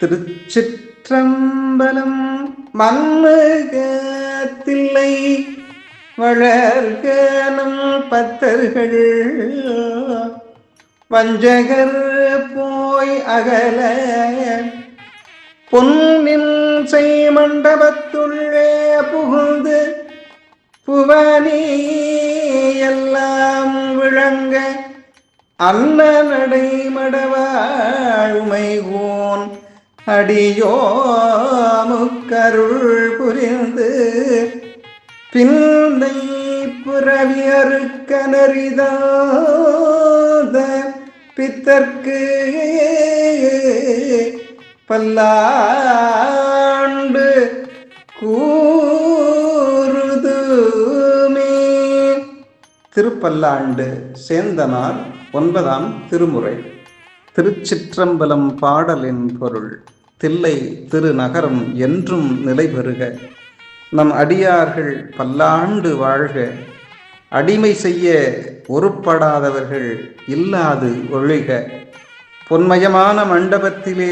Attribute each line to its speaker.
Speaker 1: திருச்சிற்றம்பலம். மன்னுகத்தில்லை வளர்கனம் பத்தர்கள் வஞ்சகர் போய் அகல பொன்னின் செய்மண்டபத்துள்ளே புகுந்து புவனி எல்லாம் விளங்க அன்ன நடை மடவாழ்மைகோன் அடியோமுக்கருள் புரிந்து பின்னை புறவியறுக்க நெறிதாத பித்தர்க்கு பல்லாண்டு கூறுதுமே. திருப்பல்லாண்டு சேந்தனார் 9ஆம் திருமுறை. திருச்சிற்றம்பலம் பாடலின் பொருள். தில்லை திருநகரம் என்றும் நிலை பெறுக, நம் அடியார்கள் பல்லாண்டு வாழ்க, அடிமை செய்ய ஒருப்படாதவர்கள் இல்லாது ஒழிக, பொன்மயமான மண்டபத்திலே